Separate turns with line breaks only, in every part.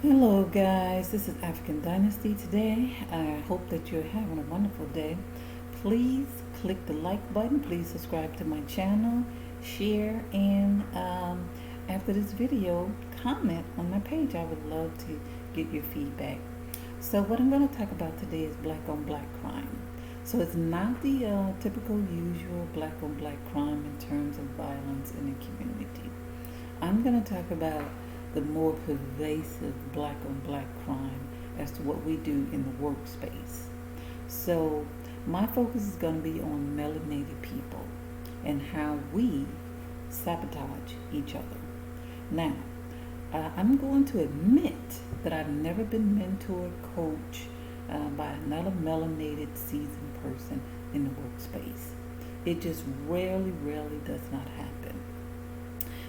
Hello, guys. This is African Dynasty today. I hope that you're having a wonderful day. Please click the like button. Please subscribe to my channel, share, and after this video, comment on my page. I would love to get your feedback. So, what I'm going to talk about today is black on black crime. So, it's not the typical, usual black on black crime in terms of violence in the community. I'm going to talk about the more pervasive black on black crime as to what we do in the workspace. So, my focus is going to be on melanated people and how we sabotage each other. Now, I'm going to admit that I've never been mentored, coached by another melanated, seasoned person in the workspace. It just rarely does not happen.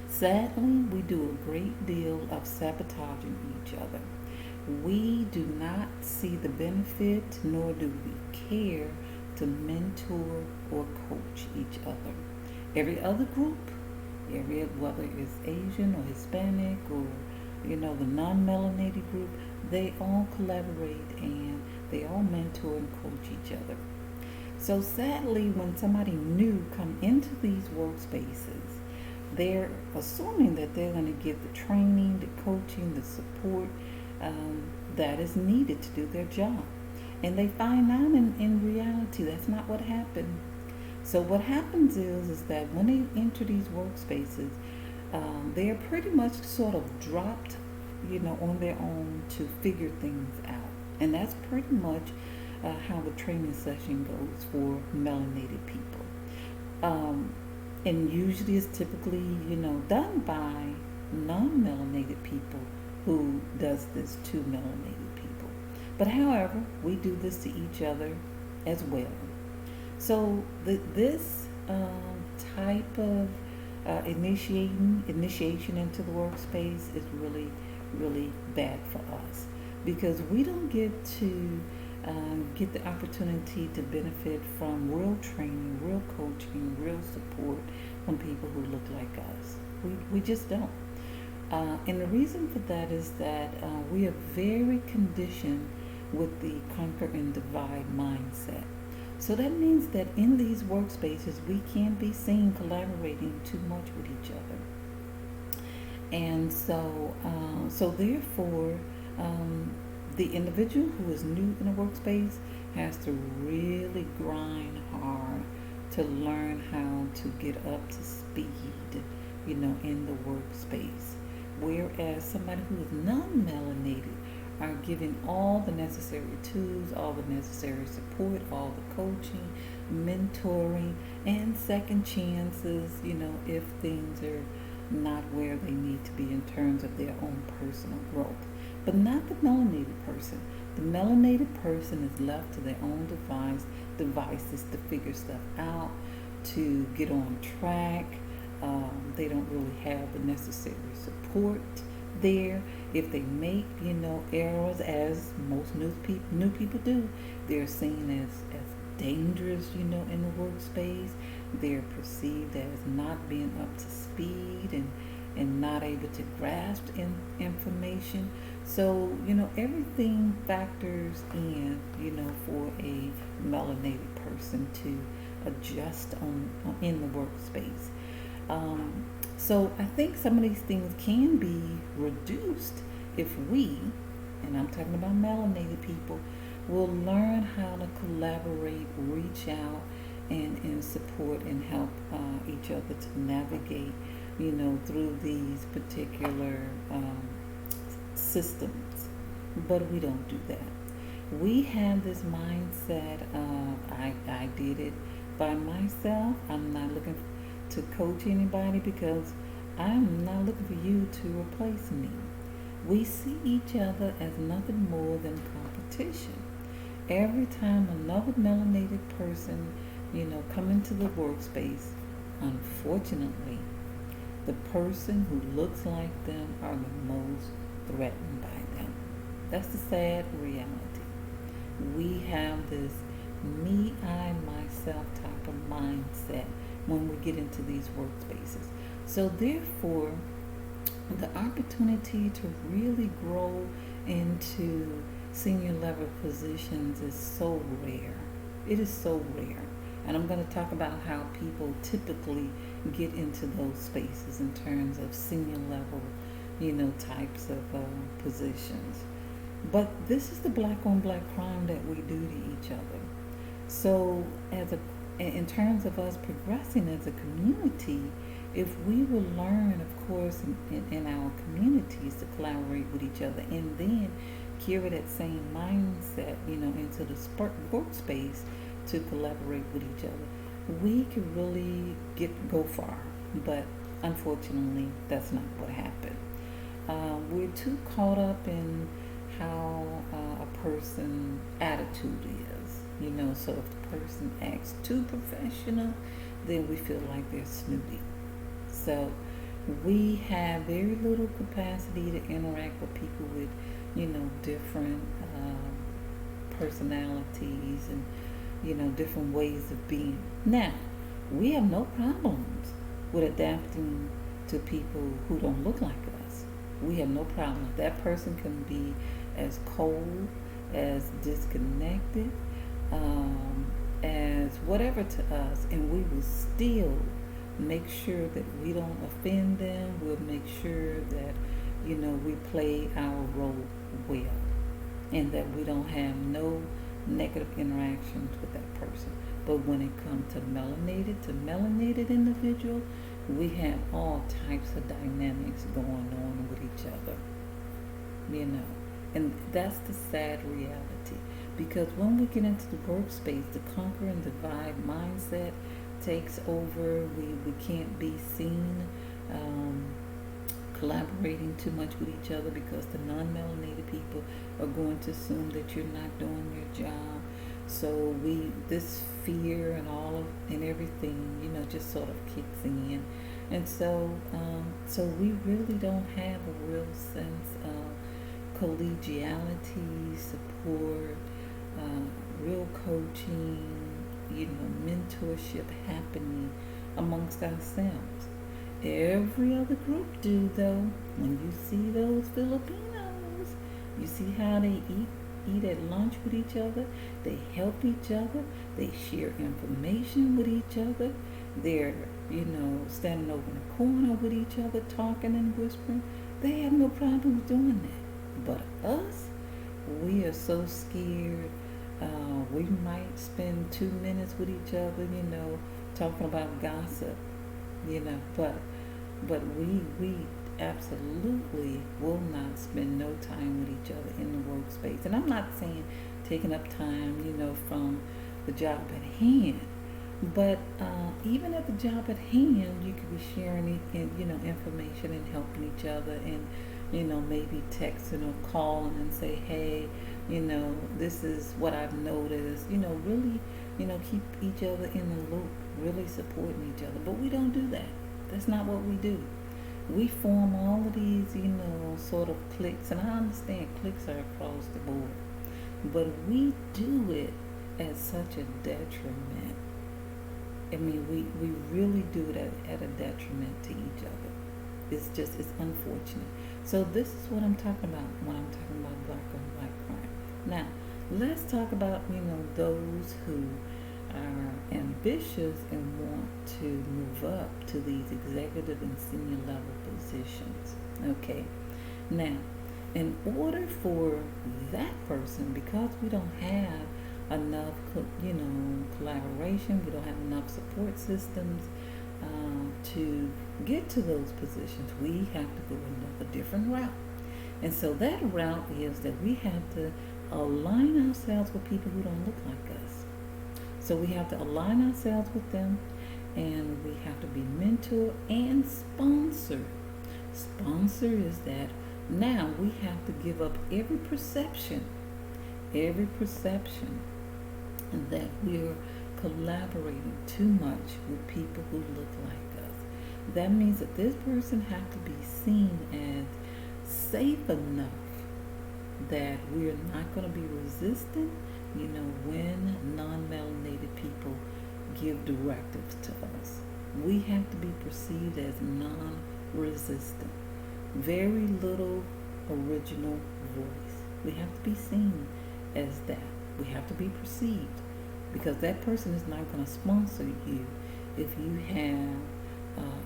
Sadly, we do a great deal of sabotaging each other. We do not see the benefit, nor do we care to mentor or coach each other. Every other group, whether it's Asian or Hispanic or the non-melanated group, they all collaborate and they all mentor and coach each other. So sadly, when somebody new come into these workspaces, they're assuming that they're going to get the training, the coaching, the support that is needed to do their job. And they find out in reality that's not what happened. So what happens is that when they enter these workspaces, they're pretty much sort of dropped, on their own to figure things out. And that's pretty much how the training session goes for melanated people. And usually it's typically, done by non-melanated people who does this to melanated people. But however, we do this to each other as well. So this type of initiation into the workspace is really bad for us because we don't get the opportunity to benefit from real training, real coaching, real support from people who look like us. We just don't. And the reason for that is that we are very conditioned with the conquer and divide mindset. So that means that in these workspaces, we can't be seen collaborating too much with each other. And so therefore, the individual who is new in a workspace has to really grind hard to learn how to get up to speed, in the workspace. Whereas somebody who is non-melanated are given all the necessary tools, all the necessary support, all the coaching, mentoring, and second chances, if things are not where they need to be in terms of their own personal growth. But not the melanated person. The melanated person is left to their own devices to figure stuff out, to get on track. They don't really have the necessary support there. If they make, errors, as most new people do, they're seen as dangerous, in the workspace. They're perceived as not being up to speed and not able to grasp information. So, everything factors in, for a melanated person to adjust in the workspace. So I think some of these things can be reduced if we, and I'm talking about melanated people, will learn how to collaborate, reach out, and support and help each other to navigate, through these particular systems. But we don't do that. We have this mindset of I did it by myself. I'm not looking to coach anybody because I'm not looking for you to replace me. We see each other as nothing more than competition. Every time another melanated person, come into the workspace, unfortunately, the person who looks like them are the most threatened by them. That's the sad reality. We have this me, I, myself type of mindset when we get into these workspaces. So therefore, the opportunity to really grow into senior level positions is so rare. It is so rare. And I'm going to talk about how people typically get into those spaces in terms of senior level, types of positions. But this is the black on black crime that we do to each other. So, in terms of us progressing as a community, if we will learn, of course, in our communities to collaborate with each other, and then carry that same mindset, into the workspace to collaborate with each other, we could really go far. But unfortunately, that's not what happened. We're too caught up in how a person attitude is, so if the person acts too professional, then we feel like they're snooty. So we have very little capacity to interact with people with, different personalities and, different ways of being. Now, we have no problems with adapting to people who don't look like us. We have no problem. That person can be as cold, as disconnected, as whatever to us, and we will still make sure that we don't offend them. We'll make sure that, we play our role well, and that we don't have no negative interactions with that person. But when it comes to melanated individual, we have all types of dynamics going on with each other, and that's the sad reality. Because when we get into the workspace, the conquer and divide mindset takes over. We can't be seen collaborating too much with each other, because the non-melanated people are going to assume that you're not doing your job. So this fear and everything, just sort of kicks in. And so we really don't have a real sense of collegiality, support, real coaching, mentorship happening amongst ourselves. Every other group do, though. When you see those Filipinos, you see how they eat at lunch with each other. They help each other. They share information with each other. They're, standing over in the corner with each other, talking and whispering. They have no problems doing that. But us, we are so scared. We might spend 2 minutes with each other, talking about gossip, but we absolutely will not spend no time with each other in the workspace. And I'm not saying taking up time, from the job at hand, but even at the job at hand, you could be sharing, information and helping each other, and maybe texting or calling and say, hey, this is what I've noticed. Really, keep each other in the loop, really supporting each other. But we don't do that. That's not what we do. We form all of these, sort of cliques, and I understand cliques are across the board, but we do it at such a detriment. I mean, we really do it at a detriment to each other. It's unfortunate. So this is what I'm talking about when I'm talking about black on black crime. Now, let's talk about, those who are ambitious and want to move up to these executive and senior level positions. Okay. Now, in order for that person, because we don't have enough, collaboration, we don't have enough support systems to get to those positions, we have to go another different route. And so that route is that we have to align ourselves with people who don't look like us. So we have to align ourselves with them, and we have to be mentored and sponsored. Sponsor is that now we have to give up every perception that we're collaborating too much with people who look like us. That means that this person has to be seen as safe enough that we're not going to be resistant, when non-melanated people give directives to us. We have to be perceived as non-resistant. Very little original voice. We have to be seen as that. We have to be perceived, because that person is not going to sponsor you if you have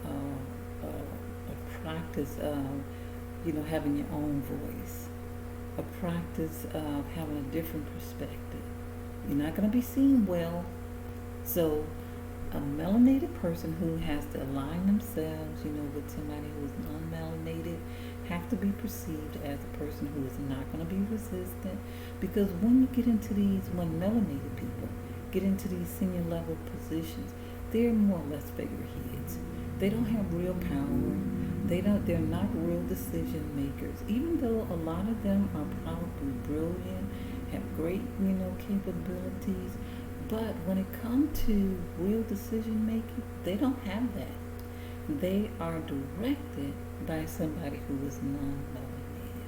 a practice of, having your own voice, a practice of having a different perspective. You're not going to be seen well. So a melanated person who has to align themselves, with somebody who is non-melanated, have to be perceived as a person who is not going to be resistant. Because when you get into when melanated people get into these senior level positions, they're more or less figureheads. They don't have real power. They're not real decision makers. Even though a lot of them are probably brilliant, have great, capabilities, but when it comes to real decision making, they don't have that. They are directed by somebody who is non-melanated.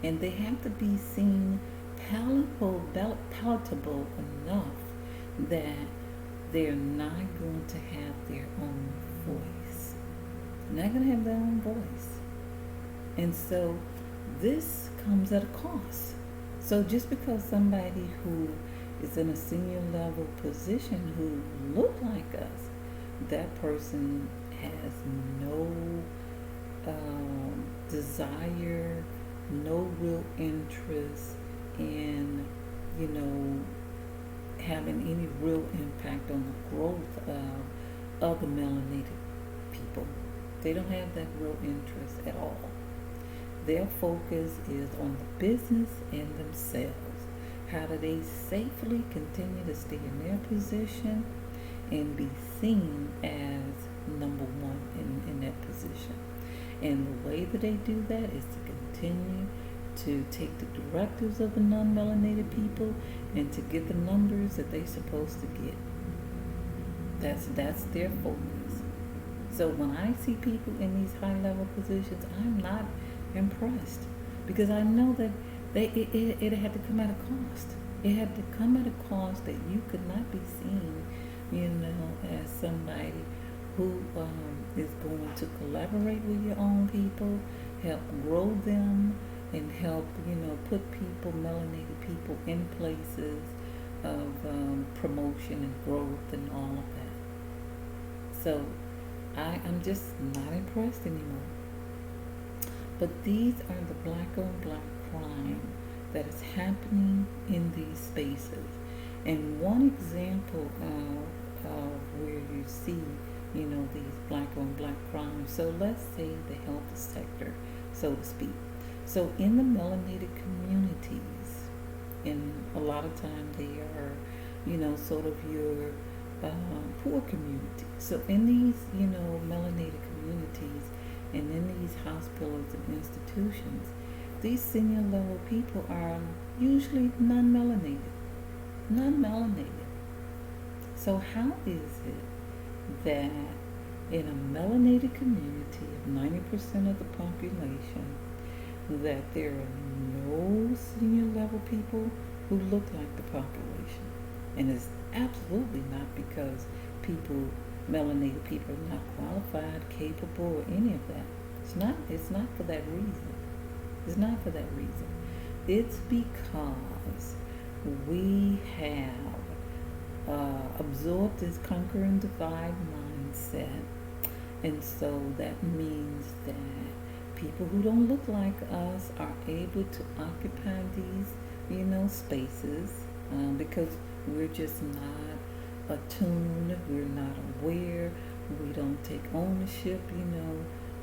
And they have to be seen palatable enough that they're not going to have their own voice. They're not going to have their own voice. And so this comes at a cost. So just because somebody who is in a senior level position who look like us, that person has no desire, no real interest in, having any real impact on the growth of other melanated people. They don't have that real interest at all. Their focus is on the business and themselves. How do they safely continue to stay in their position and be seen as number one in that position? And the way that they do that is to continue to take the directives of the non-melanated people and to get the numbers that they're supposed to get. That's their focus. So when I see people in these high-level positions, I'm not impressed, because I know that it had to come at a cost. It had to come at a cost that you could not be seen, as somebody who is going to collaborate with your own people, help grow them, and help, put people, melanated people, in places of promotion and growth and all of that. So I'm just not impressed anymore. But these are the black on black crime that is happening in these spaces. And one example of where you see, these black on black crimes. So let's say the health sector, so to speak. So in the melanated communities, and a lot of times they are, sort of your poor community. So in these, melanated communities and in these hospitals and institutions, these senior level people are usually non-melanated. So how is it that in a melanated community of 90% of the population, that there are no senior level people who look like the population? And it's absolutely not because melanated people are not qualified, capable, or any of that. It's not for that reason. It's not for that reason. It's because we have absorbed this conquer and divide mindset. And so that means that people who don't look like us are able to occupy these, spaces, because we're just not attuned, we're not aware, we don't take ownership,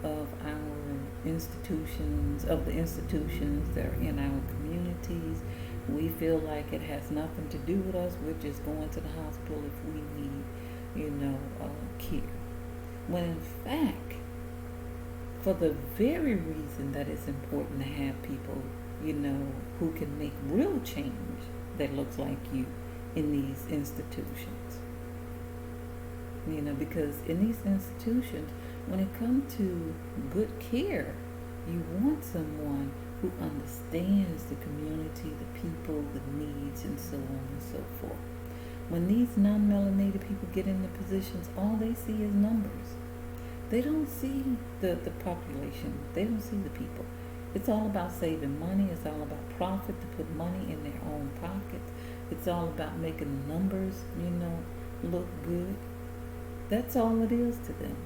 of our institutions, of the institutions that are in our communities. We feel like it has nothing to do with us. We're just going to the hospital if we need, care. When in fact, for the very reason that it's important to have people, who can make real change that looks like you in these institutions. Because in these institutions, when it comes to good care, you want someone who understands the community, the people, the needs, and so on and so forth. When these non-melanated people get into positions, all they see is numbers. They don't see the population. They don't see the people. It's all about saving money. It's all about profit, to put money in their own pockets. It's all about making numbers, look good. That's all it is to them.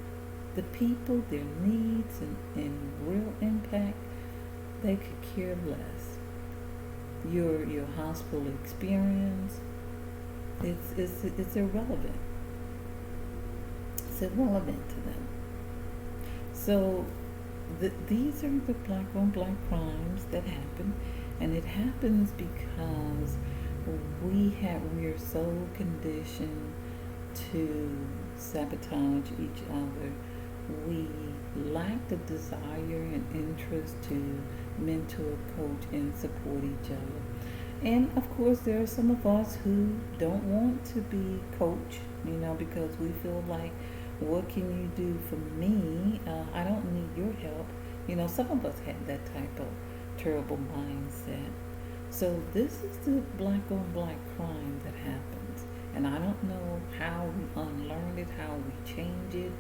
The people, their needs and real impact, they could care less. Your hospital experience, it's irrelevant. It's irrelevant to them. So these are the black on black crimes that happen, and it happens because we're so conditioned to sabotage each other. We lack the desire and interest to mentor, coach, and support each other. And of course, there are some of us who don't want to be coached, because we feel like, what can you do for me? I don't need your help. Some of us have that type of terrible mindset. So this is the black on black crime that happens. And I don't know how we unlearn it, how we change it.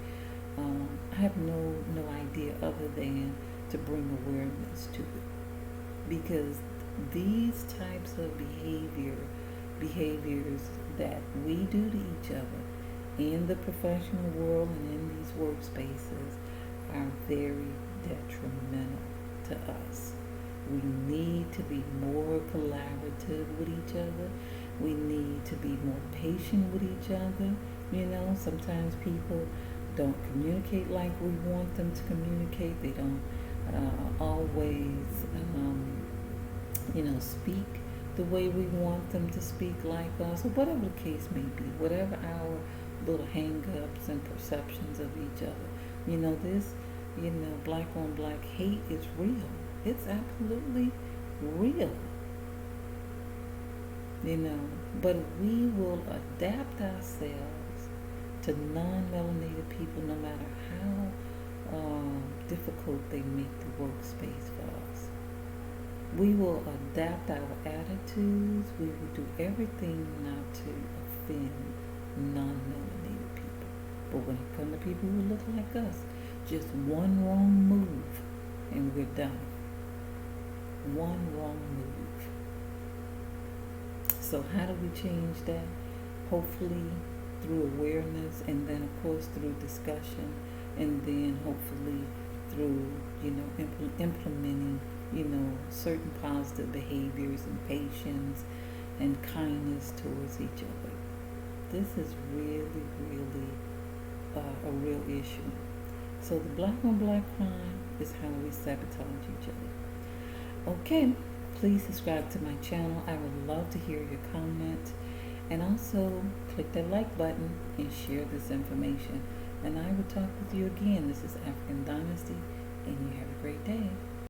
I have no idea other than to bring awareness to it. Because these types of behaviors that we do to each other in the professional world and in these workspaces are very detrimental to us. We need to be more collaborative with each other. We need to be more patient with each other. Sometimes people don't communicate like we want them to communicate. They don't always, speak the way we want them to speak like us, or whatever the case may be, whatever our little hang-ups and perceptions of each other. This, black on black hate is real. It's absolutely real. But we will adapt ourselves to non-melanated people no matter how difficult they make the workspace for us. We will adapt our attitudes. We will do everything not to offend non-melanated people. But when it comes to people who look like us, just one wrong move and we're done. One wrong move. So how do we change that? Hopefully through awareness, and then of course through discussion, and then hopefully through implementing certain positive behaviors and patience and kindness towards each other. This is really, really a real issue. So the black on black crime is how we sabotage each other. Okay, please subscribe to my channel. I would love to hear your comments. And also click that like button and share this information. And I will talk with you again. This is African Dynasty, and you have a great day.